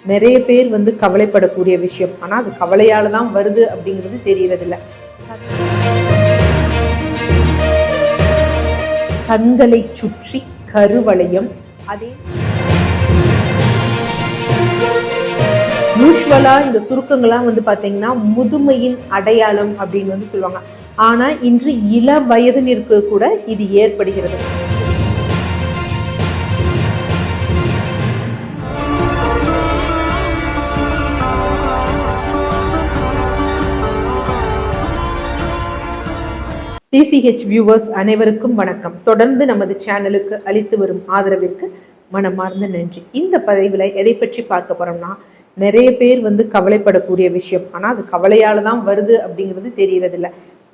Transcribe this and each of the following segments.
நிறைய பேர் வந்து கவலைப்படக்கூடிய விஷயம். ஆனால் அது கவலையால் தான் வருது அப்படிங்கிறது தெரியறதில்ல. கண்களை சுற்றி கருவளையம். அதே யூஸ்வலா இந்த சுருக்கங்கள்லாம் வந்து பார்த்தீங்கன்னா முதுமையின் அடையாளம் அப்படின்னு வந்து சொல்லுவாங்க. ஆனால் இன்று இள வயதினருக்கு கூட இது ஏற்படுகிறது. டிசிஹெச் வியூவர்ஸ் அனைவருக்கும் வணக்கம். தொடர்ந்து நமது சேனலுக்கு அளித்து வரும் ஆதரவிற்கு மனமார்ந்த நன்றி. இந்த பதிவில் எதை பற்றி பார்க்க போறோம்னா, நிறைய பேர் வந்து கவலைப்படக்கூடிய விஷயம். ஆனால் அது கவலையால் தான் வருது அப்படிங்கிறது தெரியறதில்ல.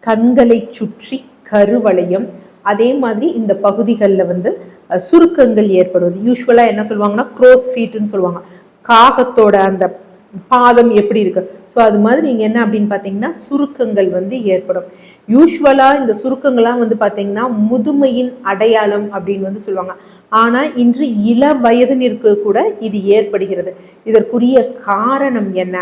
கண்களை சுற்றி கருவளையம், அதே மாதிரி இந்த பகுதிகளில் வந்து சுருக்கங்கள் ஏற்படுவது. யூஸ்வலாக என்ன சொல்லுவாங்கன்னா க்ரோஸ் ஃபீட்டுன்னு சொல்லுவாங்க. காகத்தோட அந்த பாதம் எப்படி இருக்கு, ஸோ அது மாதிரி இங்கே என்ன அப்படின்னு பார்த்தீங்கன்னா சுருக்கங்கள் வந்து ஏற்படும். யூஸ்வலாக இந்த சுருக்கங்கள்லாம் வந்து பார்த்தீங்கன்னா முதுமையின் அடையாளம் அப்படின்னு வந்து சொல்லுவாங்க. ஆனால் இன்று இள வயதினருக்கு கூட இது ஏற்படுகிறது. இதற்குரிய காரணம் என்ன?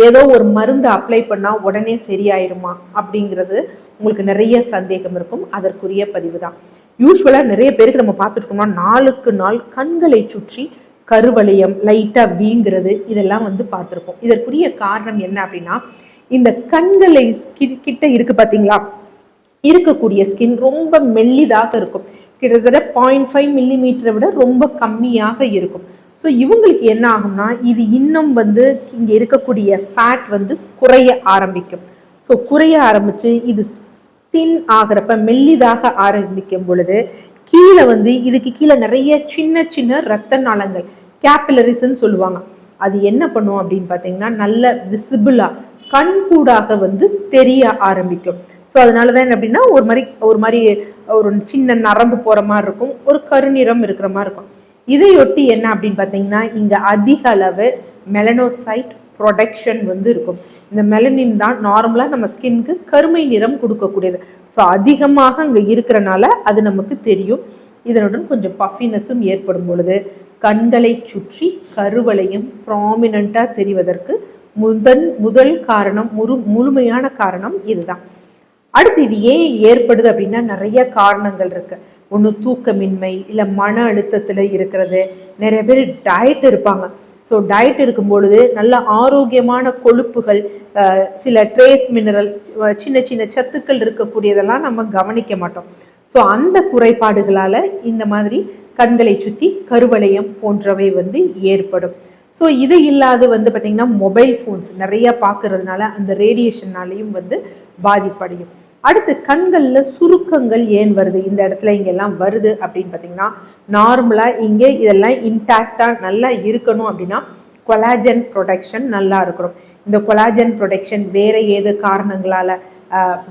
ஏதோ ஒரு மருந்து அப்ளை பண்ணால் உடனே சரியாயிருமா அப்படிங்கிறது உங்களுக்கு நிறைய சந்தேகம் இருக்கும். அதற்குரிய பதிவு தான். யூஸ்வலாக நிறைய பேருக்கு நம்ம பார்த்துருக்கோம்னா நாளுக்கு நாள் கண்களை சுற்றி கருவளையம் லைட்டாக வீங்கிறது இதெல்லாம் வந்து பார்த்துருக்கோம். இதற்குரிய காரணம் என்ன அப்படின்னா, இந்த கண்களை கிட்ட இருக்கு பார்த்தீங்களா, இருக்கக்கூடிய ஸ்கின் ரொம்ப மெல்லிதாக இருக்கும். கிட்டத்தட்ட 0.5 மில்லிமீட்டரை விட ரொம்ப கம்மியாக இருக்கும். ஸோ இவங்களுக்கு என்ன ஆகும்னா, இது இன்னும் வந்து இங்கே இருக்கக்கூடிய ஃபேட் வந்து குறைய ஆரம்பிக்கும். ஸோ குறைய ஆரம்பிச்சு இது தின் ஆகிறப்ப மெல்லிதாக ஆரம்பிக்கும் பொழுது கீழே வந்து இதுக்கு கீழே நிறைய சின்ன சின்ன ரத்த நாளங்கள் கேபிலரிஸ்ன்னு சொல்லுவாங்க. அது என்ன பண்ணும் அப்படின்னு பார்த்தீங்கன்னா நல்ல விசிபிளா கண்கூடாக வந்து தெரிய ஆரம்பிக்கும். ஸோ அதனாலதான் என்ன அப்படின்னா ஒரு சின்ன நரம்பு போற மாதிரி இருக்கும், ஒரு கருநிறம் இருக்கிற மாதிரி இருக்கும். இதையொட்டி என்ன அப்படின்னு பார்த்தீங்கன்னா இங்க அதிக அளவு மெலனோசைட் ப்ரொடக்ஷன் வந்து இருக்கும். இந்த மெலனின் தான் நார்மலா நம்ம ஸ்கின்க்கு கருமை நிறம் கொடுக்கக்கூடியது. ஸோ அதிகமாக அங்கே இருக்கிறனால அது நமக்கு தெரியும். இதனுடன் கொஞ்சம் பஃபினஸும் ஏற்படும் பொழுது கண்களை சுற்றி கருவளையும் ப்ராமினண்டா தெரிவதற்கு முதல் காரணம், முழுமையான காரணம் இதுதான். அடுத்து இது ஏன் ஏற்படுது அப்படின்னா நிறைய காரணங்கள் இருக்கு. ஒன்று தூக்கமின்மை, இல்லை மன அழுத்தத்தில் இருக்கிறது. நிறைய பேர் டயட் இருப்பாங்க. ஸோ டயட் இருக்கும் பொழுது நல்ல ஆரோக்கியமான கொழுப்புகள், சில ட்ரேஸ் மினரல்ஸ், சின்ன சின்ன சத்துக்கள் இருக்கக்கூடியதெல்லாம் நம்ம கவனிக்க மாட்டோம். ஸோ அந்த குறைபாடுகளால் இந்த மாதிரி கண்களை சுற்றி கருவளையம் போன்றவை வந்து ஏற்படும். ஸோ இது இல்லாது வந்து பார்த்திங்கன்னா மொபைல் ஃபோன்ஸ் நிறைய பார்க்கறதுனால அந்த ரேடியேஷன்னாலையும் வந்து பாதிப்படையும். அடுத்து கண்களில் சுருக்கங்கள் ஏன் வருது, இந்த இடத்துல இங்கெல்லாம் வருது அப்படின்னு பார்த்தீங்கன்னா, நார்மலாக இங்கே இதெல்லாம் இன்டாக்டாக நல்லா இருக்கணும் அப்படின்னா கொலாஜன் ப்ரொடக்ஷன் நல்லா இருக்கணும். இந்த கொலாஜன் ப்ரொடக்ஷன் வேறு ஏது காரணங்களால்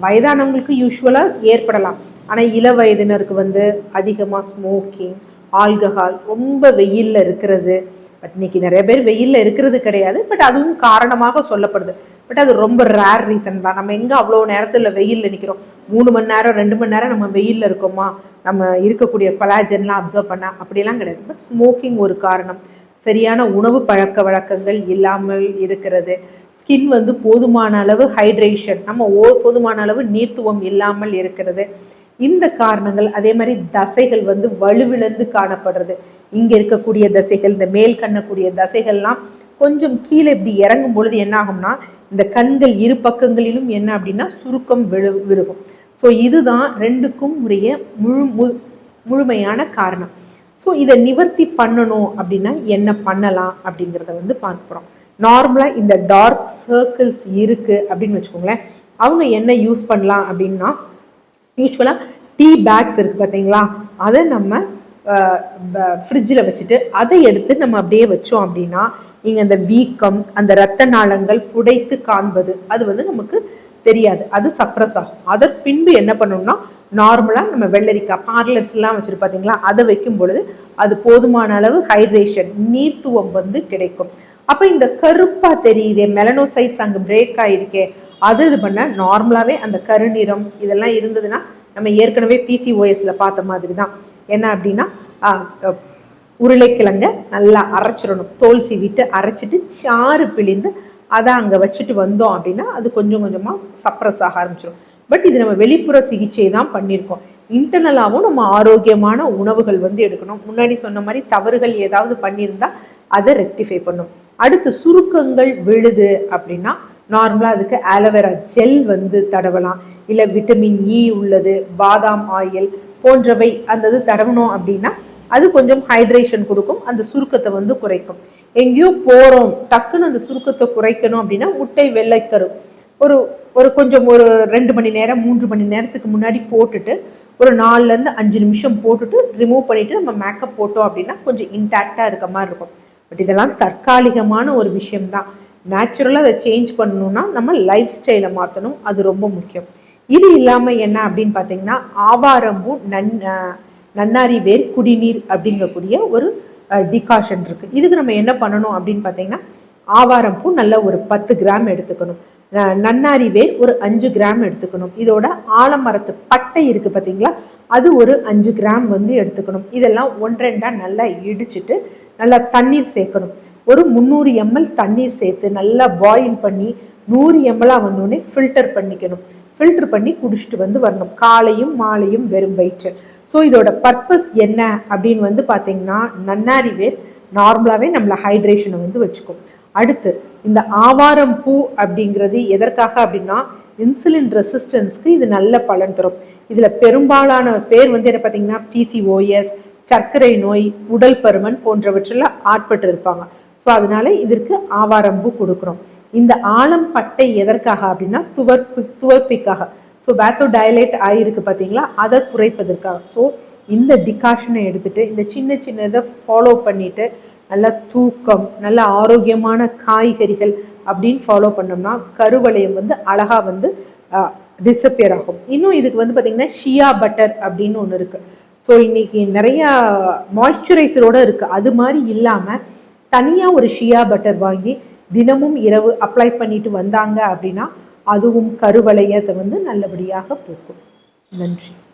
வயதானவங்களுக்கு யூஸ்வலாக ஏற்படலாம். ஆனால் இள வயதினருக்கு வந்து அதிகமாக ஸ்மோக்கிங், ஆல்கஹால், ரொம்ப வெயிலில் இருக்கிறது. பட் இன்னைக்கு நிறைய பேர் வெயிலில் இருக்கிறது கிடையாது, பட் அதுவும் காரணமாக சொல்லப்படுது. பட் அது ரொம்ப ரேர் ரீசன் தான். நம்ம எங்கே அவ்வளோ நேரத்தில் வெயிலில் நிற்கிறோம்? 3 மணி நேரம் 2 மணி நேரம் நம்ம வெயிலில் இருக்கோமா நம்ம இருக்கக்கூடிய கொலாஜன்லாம் அப்சர்வ் பண்ண? அப்படிலாம் கிடையாது. பட் ஸ்மோக்கிங் ஒரு காரணம், சரியான உணவு பழக்க வழக்கங்கள் இல்லாமல் இருக்கிறது, ஸ்கின் வந்து போதுமான அளவு ஹைட்ரேஷன், நம்ம போதுமான அளவு நீர்த்துவம் இல்லாமல் இருக்கிறது, இந்த காரணங்கள். அதே மாதிரி தசைகள் வந்து வலுவிழந்து காணப்படுறது. இங்கே இருக்கக்கூடிய தசைகள், இந்த மேல் கண்ணக்கூடிய தசைகள்லாம் கொஞ்சம் கீழே இப்படி இறங்கும் பொழுது என்ன ஆகும்னா இந்த கண்கள் இரு பக்கங்களிலும் என்ன அப்படின்னா சுருக்கம் விழுகும். ஸோ இதுதான் ரெண்டுக்கும் உரிய முழுமையான காரணம். ஸோ இதை நிவர்த்தி பண்ணணும் அப்படின்னா என்ன பண்ணலாம் அப்படிங்கிறத வந்து பார்க்குறோம். நார்மலாக இந்த டார்க் சர்க்கிள்ஸ் இருக்குது அப்படின்னு வச்சுக்கோங்களேன், அவங்க என்ன யூஸ் பண்ணலாம் அப்படின்னா, யூஸ்வலாக டீ பேக்ஸ் இருக்குது பார்த்தீங்களா, அதை நம்ம ஃப்ரிட்ஜில் வச்சுட்டு அதை எடுத்து நம்ம அப்படியே வச்சோம் அப்படின்னா இங்கே அந்த வீக்கம், அந்த இரத்த நாளங்கள் புடைத்து காண்பது அது வந்து நமக்கு தெரியாது, அது சப்ரஸ் ஆகும். அதற்கு பின்பு என்ன பண்ணணும்னா நார்மலாக நம்ம வெள்ளரிக்காய் பார்லர்ஸ்லாம் வச்சுட்டு பார்த்தீங்களா, அதை வைக்கும் பொழுது அது போதுமான அளவு ஹைட்ரேஷன், நீர்த்துவம் வந்து கிடைக்கும். அப்போ இந்த கருப்பாக தெரியுதே மெலனோசைட்ஸ் அங்கே பிரேக் ஆகிருக்கே, அது இது பண்ண நார்மலாகவே அந்த கருநிறம் இதெல்லாம் இருந்ததுன்னா நம்ம ஏற்கனவே PCOSல பார்த்த மாதிரி தான். என்ன அப்படின்னா உருளைக்கிழங்க நல்லா அரைச்சிடணும், தோல் சீவிட்டு அரைச்சிட்டு சாறு பிழிந்து அதை அங்கே வச்சுட்டு வந்தோம் அப்படின்னா அது கொஞ்சம் கொஞ்சமாக சப்ரஸ் ஆக ஆரம்பிச்சிடும். பட் இது நம்ம வெளிப்புற சிகிச்சை தான் பண்ணியிருக்கோம். இன்டர்னலாகவும் நம்ம ஆரோக்கியமான உணவுகள் வந்து எடுக்கணும். முன்னாடி சொன்ன மாதிரி தவறுகள் ஏதாவது பண்ணியிருந்தா அதை ரெக்டிஃபை பண்ணும். அடுத்து சுருக்கங்கள் விழுது அப்படின்னா நார்மலாக அதுக்கு ஆலோவேரா ஜெல் வந்து தடவலாம், இல்லை விட்டமின் இ உள்ளது பாதாம் ஆயில் போன்றவை அந்த இது தடவணும் அப்படின்னா அது கொஞ்சம் ஹைட்ரேஷன் கொடுக்கும், அந்த சுருக்கத்தை வந்து குறைக்கும். எங்கேயோ போகிறோம் டக்குன்னு அந்த சுருக்கத்தை குறைக்கணும் அப்படின்னா முட்டை வெள்ளைக்கரு ஒரு ஒரு கொஞ்சம் ஒரு 2 மணி நேரம் 3 மணி நேரத்துக்கு முன்னாடி போட்டுட்டு ஒரு 4லேருந்து 5 நிமிஷம் போட்டுட்டு ரிமூவ் பண்ணிவிட்டு நம்ம மேக்கப் போட்டோம் அப்படின்னா கொஞ்சம் இன்டாக்டாக இருக்க மாதிரி இருக்கும். பட் இதெல்லாம் தற்காலிகமான ஒரு விஷயம்தான். நேச்சுரலாக அதை சேஞ்ச் பண்ணணும்னா நம்ம லைஃப் ஸ்டைலை மாற்றணும், அது ரொம்ப முக்கியம். இது இல்லாமல் என்ன அப்படின்னு பார்த்தீங்கன்னா ஆவாரம்பூ நன்னாரி வேர் குடிநீர் அப்படிங்கக்கூடிய ஒரு டிகாஷன் இருக்குது. இதுக்கு நம்ம என்ன பண்ணணும் அப்படின்னு பார்த்தீங்கன்னா ஆவாரம்பூ நல்ல ஒரு 10 கிராம் எடுத்துக்கணும், நன்னாரி வேர் ஒரு 5 கிராம் எடுத்துக்கணும், இதோட ஆலமரத்து பட்டை இருக்குது பார்த்தீங்களா அது ஒரு 5 கிராம் வந்து எடுத்துக்கணும். இதெல்லாம் 1-2 நல்லா இடிச்சிட்டு நல்லா தண்ணீர் சேர்க்கணும். ஒரு 300 ml தண்ணீர் சேர்த்து நல்லா பாயில் பண்ணி 100 ml வந்தோடனே ஃபில்டர் பண்ணிக்கணும். ஃபில்டர் பண்ணி குடிச்சிட்டு வந்து வரணும், காலையும் மாலையும் வெறும் வயிற்று. ஸோ இதோட பர்பஸ் என்ன அப்படின்னு வந்து பார்த்தீங்கன்னா நன்னாரி வேர் நார்மலாகவே நம்மளை ஹைட்ரேஷனை வந்து வச்சுக்கும். அடுத்து இந்த ஆவாரம் பூ அப்படிங்கிறது எதற்காக அப்படின்னா இன்சுலின் ரெசிஸ்டன்ஸ்க்கு இது நல்ல பலன் தரும். இதில் பெரும்பாலான பேர் வந்து என்ன பார்த்தீங்கன்னா PCOS, சர்க்கரை நோய், உடல் பருமன் போன்றவற்றில் ஆட்பட்டு இருப்பாங்க. ஸோ அதனால இதற்கு ஆவாரம்பூ கொடுக்குறோம். இந்த ஆலம் பட்டை எதற்காக அப்படின்னா துவர்ப்பிக்காக, ஸோ பேசோ டைலேட் ஆகிருக்கு பார்த்தீங்களா அதை குறைப்பதற்காக. ஸோ இந்த டிகாஷனை எடுத்துட்டு இந்த சின்ன சின்ன இதை ஃபாலோ பண்ணிட்டு நல்ல தூக்கம், நல்ல ஆரோக்கியமான காய்கறிகள் அப்படின்னு ஃபாலோ பண்ணோம்னா கருவளையம் வந்து அழகா வந்து டிஸப்பியர் ஆகும். இன்னும் இதுக்கு வந்து பார்த்தீங்கன்னா ஷியா பட்டர் அப்படின்னு ஒன்று இருக்குது. ஸோ இன்னைக்கு நிறையா மாய்ஸ்சரைசரோடு இருக்குது, அது மாதிரி இல்லாமல் தனியாக ஒரு ஷியா பட்டர் வாங்கி தினமும் இரவு அப்ளை பண்ணிட்டு வந்தாங்க அப்படின்னா அதுவும் கருவளையத்தை வந்து நல்லபடியாக போக்கும். நன்றி.